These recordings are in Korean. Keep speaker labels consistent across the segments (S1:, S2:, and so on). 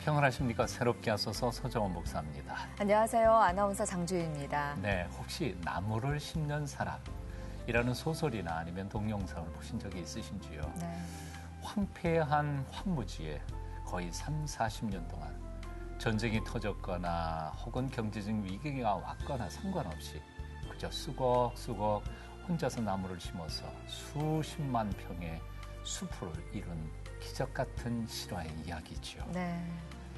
S1: 평안하십니까? 새롭게 하소서 서정원 목사입니다.
S2: 안녕하세요. 아나운서 장주희입니다.
S1: 네, 혹시 나무를 심는 사람이라는 소설이나 아니면 동영상을 보신 적이 있으신지요?
S2: 네.
S1: 황폐한 황무지에 거의 40년 동안 전쟁이 터졌거나 혹은 경제적 위기가 왔거나 상관없이 그저 수걱수걱 혼자서 나무를 심어서 수십만 평의 숲을 이룬 기적 같은 실화의 이야기지요.
S2: 네.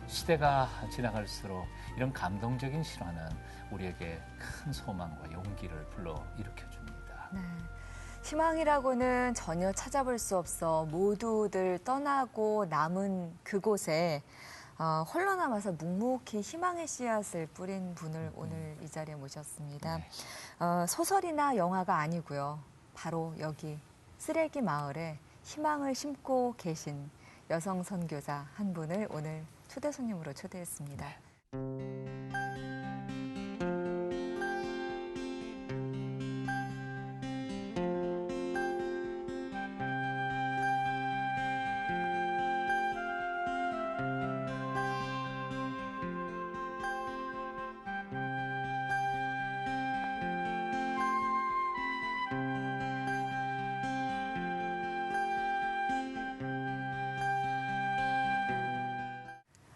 S1: 시대가 지나갈수록 이런 감동적인 실화는 우리에게 큰 소망과 용기를 불러 일으켜줍니다.
S2: 네. 희망이라고는 전혀 찾아볼 수 없어 모두들 떠나고 남은 그곳에 홀로 남아서 묵묵히 희망의 씨앗을 뿌린 분을 오늘 이 자리에 모셨습니다.
S1: 네.
S2: 소설이나 영화가 아니고요. 바로 여기 쓰레기 마을에 희망을 심고 계신 여성 선교사 한 분을 오늘 초대 손님으로 초대했습니다.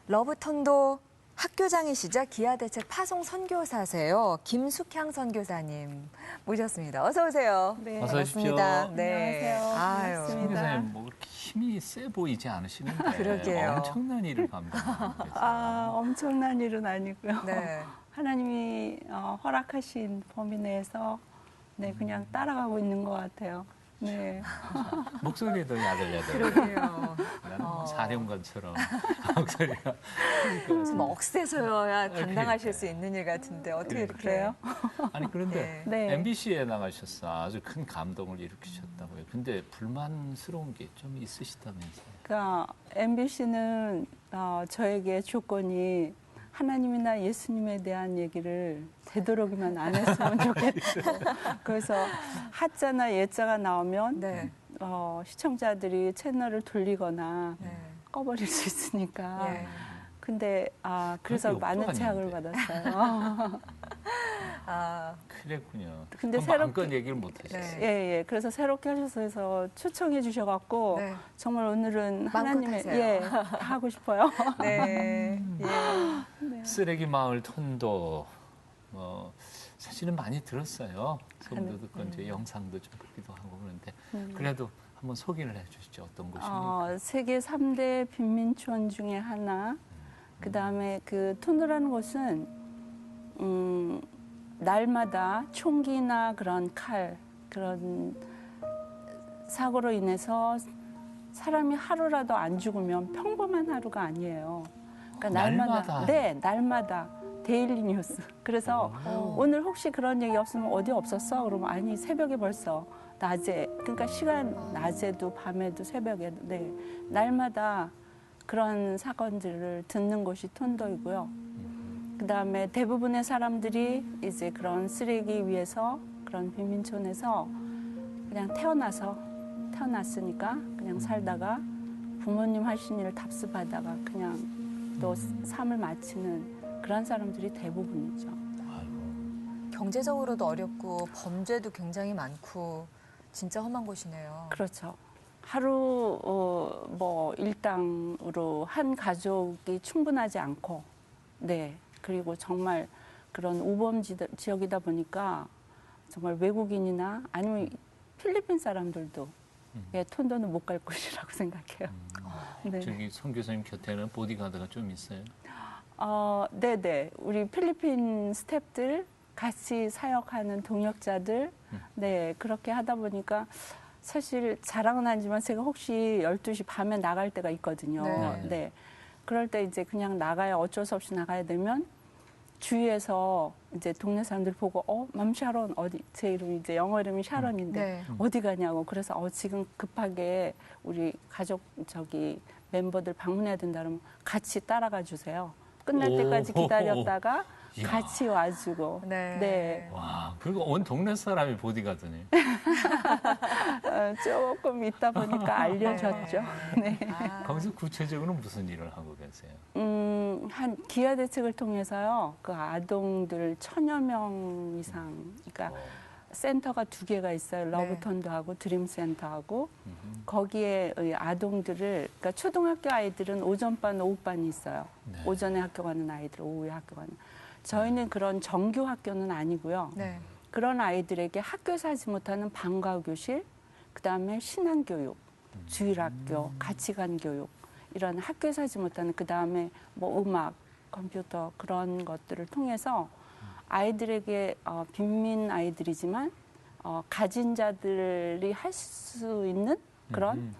S2: 러브톤도 학교장이시자 기아대책 파송 선교사세요. 김숙향 선교사님 모셨습니다. 어서 오세요.
S3: 네,
S1: 어서 오십시오.
S2: 네.
S3: 안녕하세요.
S1: 선교사님 뭐 그렇게 힘이 세 보이지 않으시는데
S2: 그러게요.
S1: 엄청난 일을 감당하고 계세요.
S3: 엄청난 일은 아니고요.
S2: 네.
S3: 하나님이 허락하신 범위 내에서 그냥 따라가고 있는 것 같아요. 네.
S1: 목소리도 야들야들.
S2: 그러게요.
S1: 나는 사령관처럼 목소리가.
S2: 좀 억세서야 감당하실
S1: 그러니까요.
S2: 수 있는 일 같은데 어떻게 이렇게
S3: 그래요?
S1: 아니 그런데
S3: 네.
S1: MBC에 나가셔서 아주 큰 감동을 일으키셨다고요. 근데 불만스러운 게 좀 있으시다면서요.
S3: 그러니까 MBC는 저에게 조건이 하나님이나 예수님에 대한 얘기를 되도록이면 안 했으면 좋겠어요. 그래서 하자나 예자가 나오면
S2: 네.
S3: 시청자들이 채널을 돌리거나
S2: 네.
S3: 꺼버릴 수 있으니까.
S2: 예.
S3: 근데 그래서
S1: 욕도
S3: 많은 제약을
S1: 아닌데.
S3: 받았어요.
S1: 그랬군요.
S3: 근데
S1: 그럼 마음껏 얘기를 못 하셨어요.
S2: 네.
S3: 예. 그래서 새롭게 하셔서 초청해 주셔갖고
S2: 네.
S3: 정말 오늘은
S2: 마음껏
S3: 하나님의
S2: 하세요.
S3: 다 하고 싶어요.
S2: 네. 예.
S1: 쓰레기 마을 톤도 사실은 많이 들었어요. 소문도 듣고 이제 영상도 좀 보기도 하고 그런데 그래도 한번 소개를 해주시죠. 어떤 곳입니까?
S3: 세계 3대 빈민촌 중에 하나. 그다음에 그 톤도라는 곳은 날마다 총기나 그런 칼 그런 사고로 인해서 사람이 하루라도 안 죽으면 평범한 하루가 아니에요. 그러니까
S1: 날마다?
S3: 네, 날마다 데일리 뉴스. 그래서 오늘 혹시 그런 얘기 없으면 어디 없었어? 그러면 아니 새벽에 벌써 낮에 그러니까 시간 낮에도 밤에도 새벽에도 네 날마다 그런 사건들을 듣는 곳이 톤도이고요. 그다음에 대부분의 사람들이 이제 그런 쓰레기 위에서 그런 빈민촌에서 그냥 태어났으니까 그냥 살다가 부모님 하신 일을 답습하다가 그냥 또 삶을 마치는 그런 사람들이 대부분이죠.
S2: 경제적으로도 어렵고 범죄도 굉장히 많고 진짜 험한 곳이네요.
S3: 그렇죠. 하루 일당으로 한 가족이 충분하지 않고 네. 그리고 정말 그런 우범 지역이다 보니까 정말 외국인이나 아니면 필리핀 사람들도 톤도는 못 갈 곳이라고 생각해요. 네.
S1: 저기 송 교수님 곁에는 보디가드가 좀 있어요?
S3: 네네. 우리 필리핀 스태프들 같이 사역하는 동역자들 네 그렇게 하다 보니까 사실 자랑은 아니지만 제가 혹시 12시 밤에 나갈 때가 있거든요.
S2: 네.
S3: 네. 그럴 때 이제 그냥 나가야 어쩔 수 없이 나가야 되면 주위에서 이제 동네 사람들 보고 맘 샤론 어디 제 이름이 이제 영어 이름이 샤론인데
S2: 네.
S3: 어디 가냐고 그래서 지금 급하게 우리 가족 멤버들 방문해야 된다 그러면 같이 따라가 주세요. 끝날
S1: 오.
S3: 때까지 기다렸다가
S1: 이야.
S3: 같이 와주고.
S2: 네.
S3: 네.
S1: 와, 그리고 온 동네 사람이 보디가드네.
S3: 조금 있다 보니까 알려졌죠. 네.
S2: 아.
S1: 거기서 구체적으로 무슨 일을 하고 계세요?
S3: 한 기아 대책을 통해서요. 그 아동들 1000여 명 이상, 그러니까 센터가 2개가 있어요. 러브톤도하고 드림센터하고 거기에 이 아동들을, 그러니까 초등학교 아이들은 오전반, 오후반이 있어요.
S1: 네.
S3: 오전에 학교 가는 아이들, 오후에 학교 가는. 저희는 그런 정규 학교는 아니고요.
S2: 네.
S3: 그런 아이들에게 학교에서 하지 못하는 방과후 교실, 그다음에 신앙교육, 주일학교, 가치관 교육, 이런 학교에서 하지 못하는, 그다음에 뭐 음악, 컴퓨터 그런 것들을 통해서 아이들에게 빈민 아이들이지만 가진 자들이 할 수 있는 그런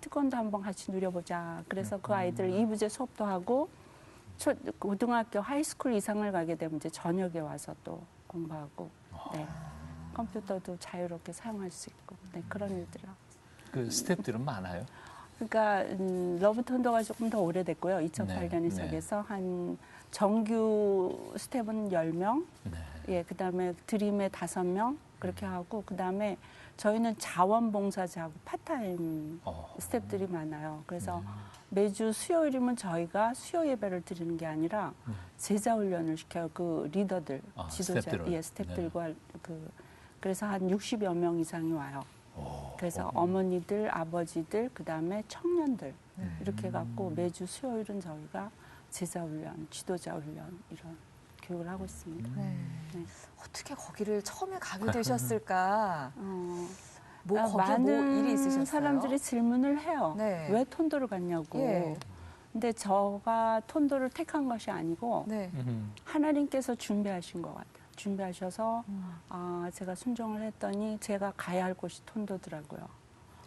S3: 특권도 한번 같이 누려보자. 그래서 그 아이들 2부제 수업도 하고 고등학교 하이스쿨 이상을 가게 되면 이제 저녁에 와서 또 공부하고 네. 컴퓨터도 자유롭게 사용할 수 있고 네, 그런 일들을 하고 있습니다.
S1: 그 스태프들은 많아요?
S3: 그러니까 러브톤도가 조금 더 오래됐고요. 2008년에
S1: 네.
S3: 시작해서 한 정규 스텝은 10명,
S1: 네.
S3: 예, 그다음에 드림에 5명 그렇게 하고 그다음에 저희는 자원봉사자하고 파타임 스텝들이 많아요. 그래서 매주 수요일이면 저희가 수요 예배를 드리는 게 아니라 제자 훈련을 시켜요. 그 리더들, 지도자,
S1: 스태프들을.
S3: 예, 스텝들과 그래서 한 60여 명 이상이 와요. 그래서 어머니들, 아버지들, 그다음에 청년들 이렇게 갖고 매주 수요일은 저희가 제자 훈련, 지도자 훈련 이런 교육을 하고 있습니다.
S2: 네.
S3: 네.
S2: 어떻게 거기를 처음에 가게 되셨을까? 뭐 거기에
S3: 많은
S2: 뭐 일이 있으셨어요?
S3: 사람들이 질문을 해요.
S2: 네.
S3: 왜 톤도를 갔냐고.
S2: 예.
S3: 근데 저가 톤도를 택한 것이 아니고
S2: 네.
S3: 하나님께서 준비하신 것 같아요. 준비하셔서 제가 순종을 했더니 제가 가야 할 곳이 톤도더라고요.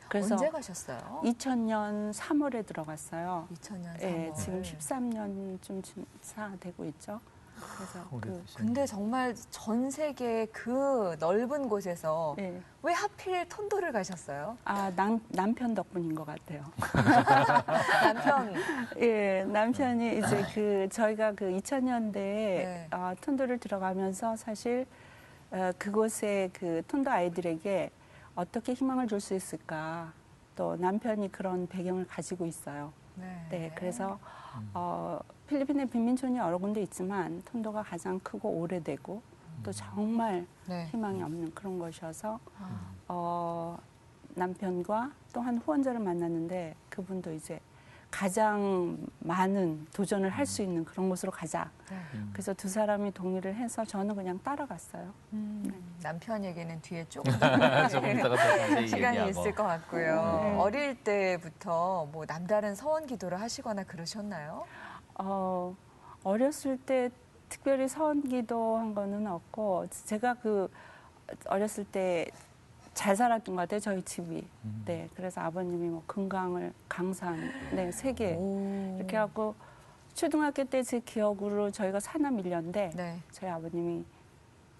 S3: 그래서
S2: 언제 가셨어요?
S3: 2000년 3월에 들어갔어요.
S2: 2000년 3월.
S3: 예, 지금 13년쯤 되고 있죠. 그래서
S2: 근데 정말 전 세계 그 넓은 곳에서
S3: 예.
S2: 왜 하필 톤도를 가셨어요?
S3: 남편 덕분인 것 같아요.
S2: 남편.
S3: 예, 남편이 이제 저희가 2000년대에
S2: 네.
S3: 톤도를 들어가면서 사실 그곳에 톤도 아이들에게 어떻게 희망을 줄 수 있을까. 또 남편이 그런 배경을 가지고 있어요. 네, 그래서 필리핀의 빈민촌이 여러 군데 있지만 톤도가 가장 크고 오래되고 또 정말
S2: 네.
S3: 희망이 없는 그런 곳이어서 남편과 또 한 후원자를 만났는데 그분도 이제 가장 많은 도전을 할 수 있는 그런 곳으로 가자.
S2: 네.
S3: 그래서 두 사람이 동의를 해서 저는 그냥 따라갔어요.
S2: 남편 얘기는 뒤에 조금
S1: 조금 이따가 더 자세히
S2: 시간이
S1: 얘기하고.
S2: 있을 것 같고요. 어릴 때부터 뭐 남다른 서원 기도를 하시거나 그러셨나요?
S3: 어렸을 때 특별히 서원기도 한 거는 없고 제가 어렸을 때 잘 살았던 것 같아요. 저희 집이. 네, 그래서 아버님이 뭐 금강을 강산, 네, 3개 이렇게 하고 초등학교 때 제 기억으로 저희가 사남 1년대
S2: 네.
S3: 저희 아버님이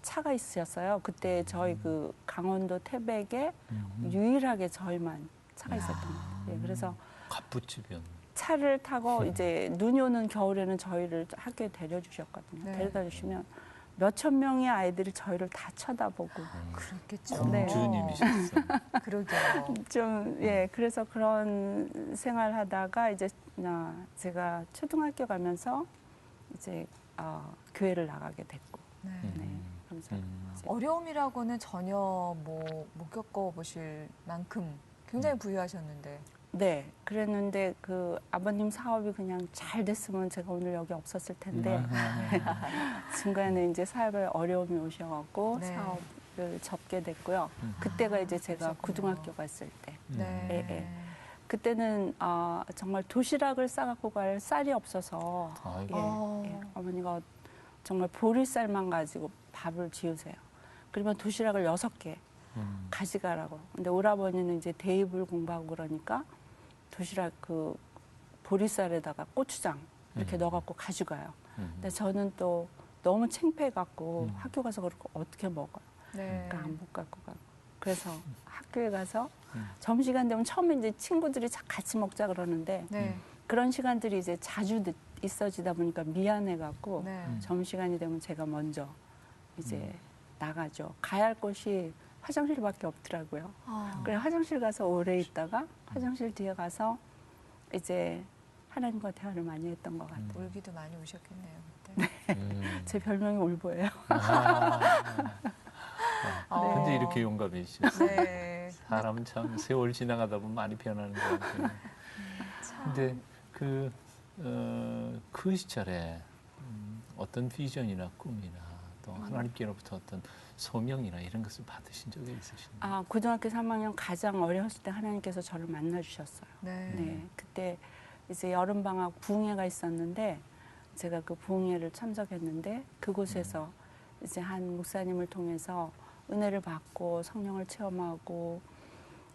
S3: 차가 있으셨어요. 그때 저희 강원도 태백에 유일하게 저희만 차가 있었던 거예요. 네, 그래서
S1: 갑부집이었네.
S3: 차를 타고 이제 눈이 오는 겨울에는 저희를 학교에 데려주셨거든요.
S2: 네.
S3: 데려다 주시면 몇천 명의 아이들이 저희를 다 쳐다보고
S2: 그렇겠죠.
S3: 네.
S1: 공주님이셨어요.
S2: 그러게요.
S3: 좀 그래서 그런 생활하다가 이제 제가 초등학교 가면서 이제 교회를 나가게 됐고
S2: 네.
S3: 네. 그래서 이제
S2: 어려움이라고는 전혀 못 겪어보실 만큼 굉장히 부유하셨는데.
S3: 네, 그랬는데 아버님 사업이 그냥 잘 됐으면 제가 오늘 여기 없었을 텐데 중간에 이제 사업에 어려움이 오셔갖고
S2: 네.
S3: 사업을 접게 됐고요. 그때가 이제 제가 고등학교 갔을 때.
S2: 네.
S3: 예. 그때는 정말 도시락을 싸갖고 갈 쌀이 없어서
S1: 아이고.
S3: 어머니가 정말 보리쌀만 가지고 밥을 지으세요. 그러면 도시락을 6개 가져가라고. 근데 오라버니는 이제 대입을 공부하고 그러니까 도시락 보리쌀에다가 고추장 이렇게 넣어갖고 가져가요. 근데 저는 또 너무 창피해갖고 학교 가서 그렇고 어떻게 먹어요.
S2: 네.
S3: 그러니까 안 못 갖고 가고. 그래서 학교에 가서 점심시간 되면 처음에 이제 친구들이 같이 먹자 그러는데
S2: 네.
S3: 그런 시간들이 이제 자주 있어지다 보니까 미안해갖고
S2: 네.
S3: 점심시간이 되면 제가 먼저 이제 나가죠. 가야 할 곳이 화장실밖에 없더라고요. 그래서 화장실 가서 오래 있다가 화장실 뒤에 가서 이제 하나님과 대화를 많이 했던 것 같아요.
S2: 울기도 많이 우셨겠네요, 그때.
S3: 제 별명이 울보예요.
S1: 근데 이렇게 용감해지셨어요.
S2: 네.
S1: 사람은 참 세월 지나가다 보면 많이 변하는 것 같아요. 근데 그 시절에 어떤 비전이나 꿈이나 또 하나님께로부터 어떤 소명이나 이런 것을 받으신 적이 있으신가요?
S3: 고등학교 3학년 가장 어렸을 때 하나님께서 저를 만나 주셨어요.
S2: 네.
S3: 네, 그때 이제 여름방학 부흥회가 있었는데 제가 그 부흥회를 참석했는데 그곳에서 이제 한 목사님을 통해서 은혜를 받고 성령을 체험하고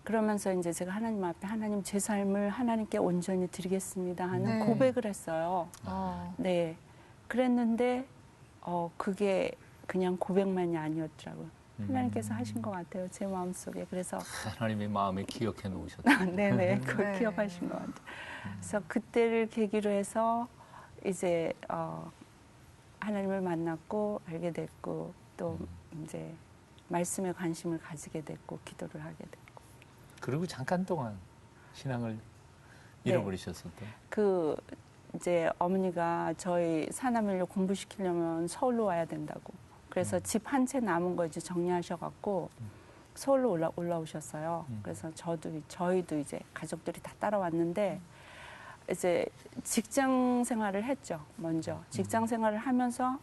S3: 그러면서 이제 제가 하나님 앞에 하나님 제 삶을 하나님께 온전히 드리겠습니다 하는
S2: 네.
S3: 고백을 했어요. 네, 그랬는데 그게 그냥 고백만이 아니었더라고요. 하나님께서 하신 것 같아요. 제 마음속에. 그래서
S1: 하나님의 마음에 기억해 놓으셨다.
S3: 네네, 그걸
S2: 네.
S3: 기억하신 것 같아요. 그래서 그때를 계기로 해서 이제 하나님을 만났고 알게 됐고 또 이제 말씀에 관심을 가지게 됐고 기도를 하게 됐고.
S1: 그리고 잠깐 동안 신앙을 잃어버리셨었던.
S3: 그 이제 어머니가 저희 사남일로 공부시키려면 서울로 와야 된다고. 그래서 집 한 채 남은 거 이제 정리하셔갖고 서울로 올라오셨어요. 그래서 저희도 이제 가족들이 다 따라왔는데 이제 직장 생활을 했죠. 먼저 직장 생활을 하면서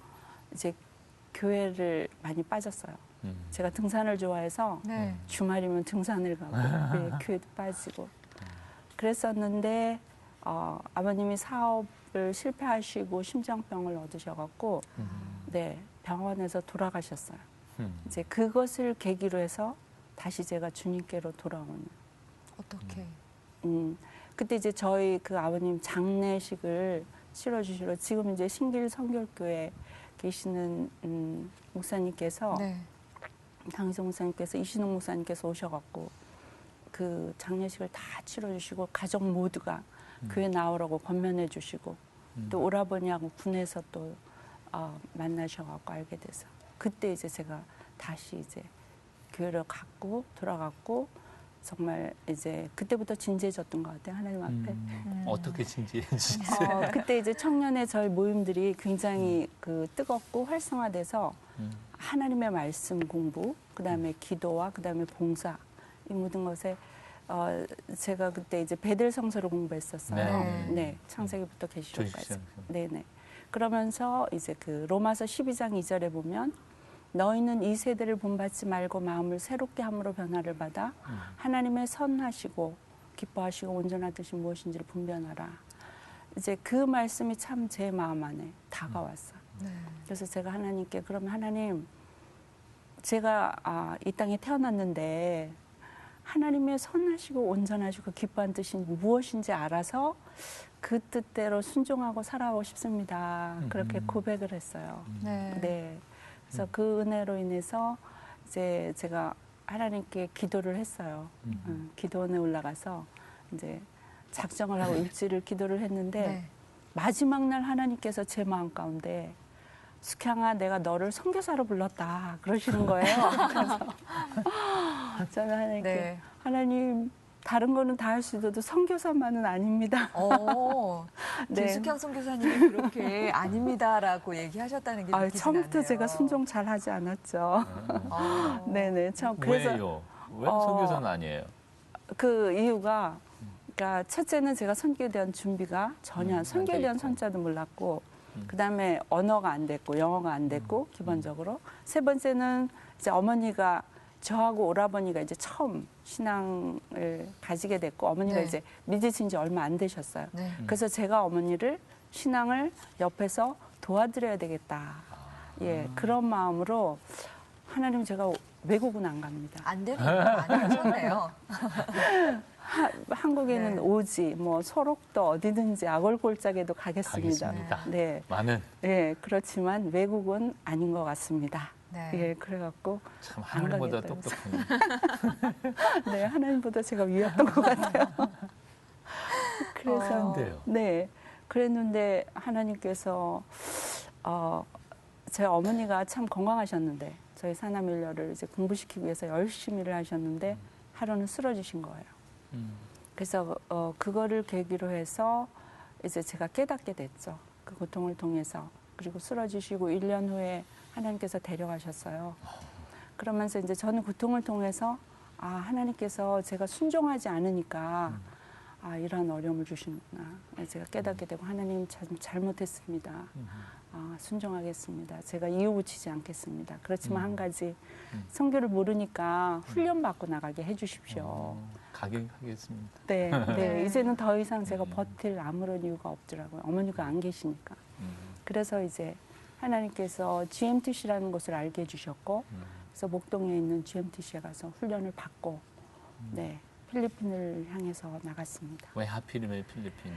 S3: 이제 교회를 많이 빠졌어요. 제가 등산을 좋아해서
S2: 네.
S3: 주말이면 등산을 가고 교회도 빠지고 그랬었는데 아버님이 사업을 실패하시고 심장병을 얻으셔갖고 네 병원에서 돌아가셨어요. 이제 그것을 계기로 해서 다시 제가 주님께로 돌아오는.
S2: 어떻게?
S3: 그때 이제 저희 그 아버님 장례식을 치러주시러 지금 이제 신길 성결교회 계시는 목사님께서
S2: 네.
S3: 강희성 목사님께서 이신웅 목사님께서 오셔갖고 그 장례식을 다 치러주시고 가족 모두가 교회 나오라고 권면해 주시고 또 오라버니하고 군에서 또 만나셔갖고 알게 돼서 그때 이제 제가 다시 이제 교회를 갔고 돌아갔고 정말 이제 그때부터 진지해졌던 것 같아요. 하나님 앞에.
S1: 어떻게 진지해지셨어요?
S3: 그때 이제 청년의 저희 모임들이 굉장히 그 뜨겁고 활성화돼서 하나님의 말씀 공부, 그다음에 기도와 그다음에 봉사 이 모든 것에 제가 그때 이제 베델 성서를 공부했었어요. 네, 창세기부터 계시록까지. 네네. 그러면서 이제 그 로마서 12장 2절에 보면 너희는 이 세대를 본받지 말고 마음을 새롭게 함으로 변화를 받아 하나님의 선하시고 기뻐하시고 온전한 뜻이 무엇인지를 분별하라. 이제 그 말씀이 참 제 마음 안에 다가왔어요.
S2: 네.
S3: 그래서 제가 하나님께 그러면 하나님 제가 이 땅에 태어났는데 하나님의 선하시고 온전하시고 기뻐한 뜻이 무엇인지 알아서 그 뜻대로 순종하고 살아가고 싶습니다. 그렇게 고백을 했어요.
S2: 네.
S3: 네. 그래서 그 은혜로 인해서 이제 제가 하나님께 기도를 했어요. 기도원에 올라가서 이제 작정을 하고 일주일을 기도를 했는데
S2: 네.
S3: 마지막 날 하나님께서 제 마음 가운데 숙향아 내가 너를 선교사로 불렀다 그러시는 거예요. 그래서 저는 하나님께
S2: 네.
S3: 하나님 다른 거는 다 할 수 있어도 선교사만은 아닙니다. 네.
S2: 김숙현 선교사님이 그렇게 아닙니다라고 얘기하셨다는 게 느끼지
S3: 처음부터
S2: 않네요.
S3: 제가 순종 잘 하지 않았죠. 네네. 그래서
S1: 왜요? 왜 선교사는 아니에요?
S3: 그 이유가 그러니까 첫째는 제가 선교에 대한 준비가 전혀 선교에 대한 선자도 몰랐고 그다음에 언어가 안 됐고 영어가 안 됐고 기본적으로 세 번째는 이제 어머니가 저하고 오라버니가 이제 처음 신앙을 가지게 됐고 어머니가
S2: 네.
S3: 이제 믿으신 지 얼마 안 되셨어요.
S2: 네.
S3: 그래서 제가 어머니를 신앙을 옆에서 도와드려야 되겠다. 예, 그런 마음으로 하나님 제가 외국은 안 갑니다.
S2: 안 되는 거 많이 하셨네요.
S3: 한국에는
S2: 네.
S3: 오지, 뭐 소록도 어디든지 아골골짜기도 가겠습니다.
S1: 가겠습니다.
S3: 네,
S1: 많은
S3: 네, 그렇지만 외국은 아닌 것 같습니다.
S2: 네.
S3: 예, 그래갖고
S1: 참
S3: 안
S1: 하나님보다
S3: 가겠다고.
S1: 똑똑하네.
S3: 네, 하나님보다 제가 위였던 것 같아요. 그래서
S1: 근데요.
S3: 네, 그랬는데 하나님께서 제 어머니가 참 건강하셨는데 저희 사남일녀를 이제 공부시키기 위해서 열심히 일을 하셨는데 하루는 쓰러지신 거예요. 그래서 그거를 계기로 해서 이제 제가 깨닫게 됐죠. 그 고통을 통해서. 그리고 쓰러지시고 1년 후에 하나님께서 데려가셨어요. 그러면서 이제 저는 고통을 통해서 하나님께서 제가 순종하지 않으니까 이런 어려움을 주시는구나. 제가 깨닫게 되고 하나님 잘못했습니다. 순종하겠습니다. 제가 이유 붙이지 않겠습니다. 그렇지만 한 가지 성교를 모르니까 훈련 받고 나가게 해주십시오.
S1: 가겠습니다.
S3: 네, 네. 이제는 더 이상 제가 버틸 아무런 이유가 없더라고요. 어머니가 안 계시니까. 그래서 이제 하나님께서 GMTC라는 것을 알게 해주셨고, 그래서 목동에 있는 GMTC에 가서 훈련을 받고, 네, 필리핀을 향해서 나갔습니다.
S1: 왜 하필이면 필리핀?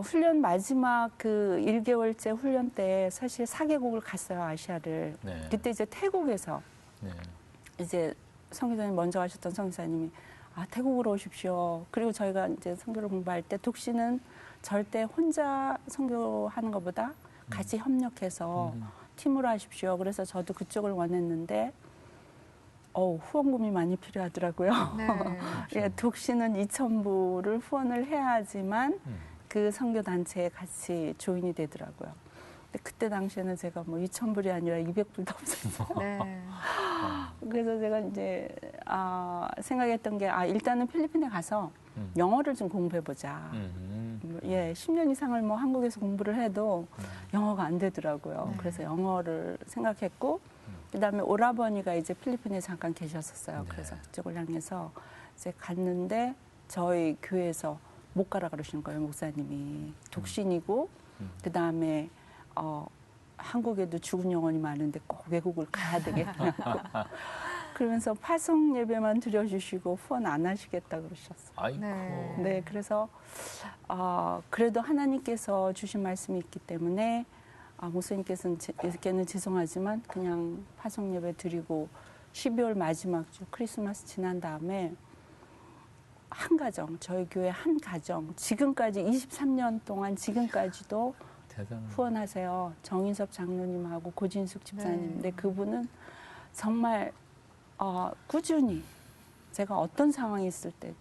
S3: 훈련 마지막 그 1개월째 훈련 때 사실 4개국을 갔어요, 아시아를.
S1: 네.
S3: 그때 이제 태국에서
S1: 네.
S3: 이제 성교사님 먼저 가셨던 성교사님이 태국으로 오십시오. 그리고 저희가 이제 선교를 공부할 때 독신은 절대 혼자 선교하는 것보다 같이 협력해서 팀으로 하십시오. 그래서 저도 그쪽을 원했는데 후원금이 많이 필요하더라고요.
S2: 네.
S3: 예, 독신은 2,000불을 후원을 해야지만 그 선교단체에 같이 조인이 되더라고요. 근데 그때 당시에는 제가 뭐 2,000불이 아니라 200불도 없었어요.
S2: 네.
S3: 그래서 제가 이제 생각했던 게 일단은 필리핀에 가서 영어를 좀 공부해보자. 예, 10년 이상을 뭐 한국에서 공부를 해도 영어가 안 되더라고요. 그래서 영어를 생각했고 그다음에 오라버니가 이제 필리핀에 잠깐 계셨었어요. 그래서 그쪽을 향해서 이제 갔는데 저희 교회에서 못 가라 그러시는 거예요, 목사님이. 독신이고 그다음에 한국에도 죽은 영혼이 많은데 꼭 외국을 가야 되겠다고. 그러면서 파송 예배만 드려주시고 후원 안 하시겠다 그러셨어요.
S1: 아이고.
S3: 네, 그래서 그래도 하나님께서 주신 말씀이 있기 때문에 목사님께서는 죄송하지만 그냥 파송 예배 드리고 12월 마지막 주 크리스마스 지난 다음에 한 가정, 저희 교회 한 가정, 지금까지 23년 동안 지금까지도
S1: 대단하다.
S3: 후원하세요. 정인섭 장로님하고 고진숙 집사님.
S2: 네.
S3: 근데 그분은 정말 꾸준히 제가 어떤 상황이 있을 때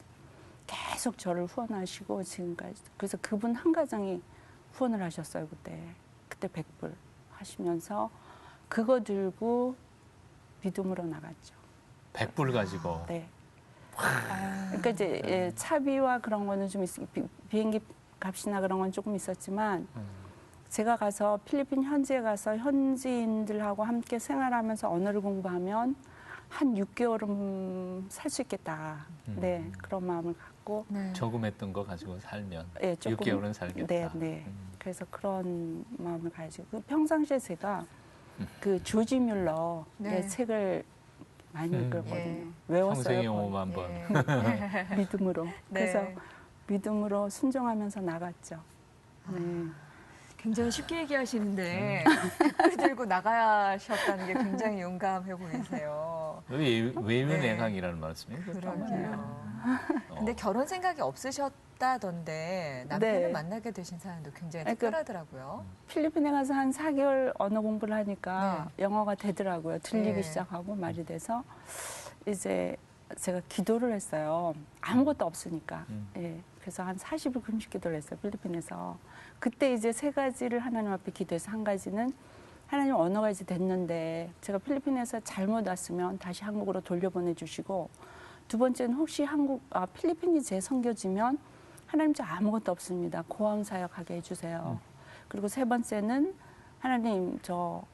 S3: 계속 저를 후원하시고 지금까지. 그래서 그분 한 가정이 후원을 하셨어요. 그때 100불 하시면서 그거 들고 믿음으로 나갔죠.
S1: 100불 가지고.
S3: 네. 그러니까 이제 차비와 그런 거는 좀 비행기 값이나 그런 건 조금 있었지만 제가 가서 필리핀 현지에 가서 현지인들하고 함께 생활하면서 언어를 공부하면 한 6개월은 살 수 있겠다. 네, 그런 마음을 갖고
S2: 네.
S1: 저금했던 거 가지고 살면
S3: 네, 조금,
S1: 6개월은 살겠다.
S3: 네, 네. 그래서 그런 마음을 가지고 평상시에 제가 그 조지 뮬러의
S2: 네.
S3: 책을 많이 읽었거든요.
S2: 예.
S3: 외웠어요.
S1: 평생
S3: 거의.
S1: 영어만 번.
S2: 예.
S3: 믿음으로.
S2: 네.
S3: 그래서 믿음으로 순종하면서 나갔죠. 네.
S2: 굉장히 쉽게 얘기하시는데 댓글 들고 나가셨다는 게 굉장히 용감해 보이세요.
S1: 외유내강이라는 말씀이에요.
S2: 그러게요. 근데 결혼 생각이 없으셨다던데 남편을
S3: 네.
S2: 만나게 되신 사연도 굉장히
S3: 그러니까
S2: 특별하더라고요.
S3: 필리핀에 가서 한 4개월 언어 공부를 하니까 영어가 되더라고요. 들리기
S2: 네.
S3: 시작하고 말이 돼서 이제 제가 기도를 했어요. 아무것도 없으니까. 예. 그래서 한 40일 금식 기도를 했어요. 필리핀에서. 그때 이제 3가지를 하나님 앞에 기도해서 한 가지는 하나님 언어가 이제 됐는데 제가 필리핀에서 잘못 왔으면 다시 한국으로 돌려보내 주시고 두 번째는 혹시 필리핀이 제 선교지면 하나님 저 아무것도 없습니다. 고아원 사역하게 해주세요. 그리고 세 번째는 하나님 저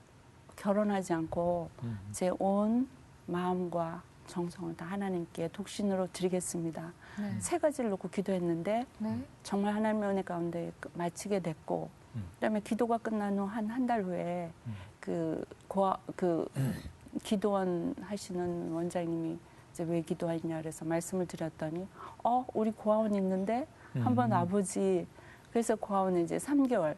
S3: 결혼하지 않고 제 온 마음과 정성을 다 하나님께 독신으로 드리겠습니다.
S2: 네.
S3: 3가지를 놓고 기도했는데
S2: 네.
S3: 정말 하나님의 은혜 가운데 마치게 됐고 그다음에 기도가 끝난 후 한 달 후에 기도원 하시는 원장님이 이제 왜 기도하냐 그래서 말씀을 드렸더니 우리 고아원 있는데 한번 와보지. 그래서 고아원에 이제 3개월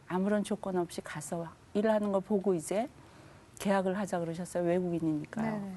S3: 아무런 조건 없이 가서 일하는 거 보고 이제 계약을 하자 그러셨어요. 외국인이니까요.
S2: 네.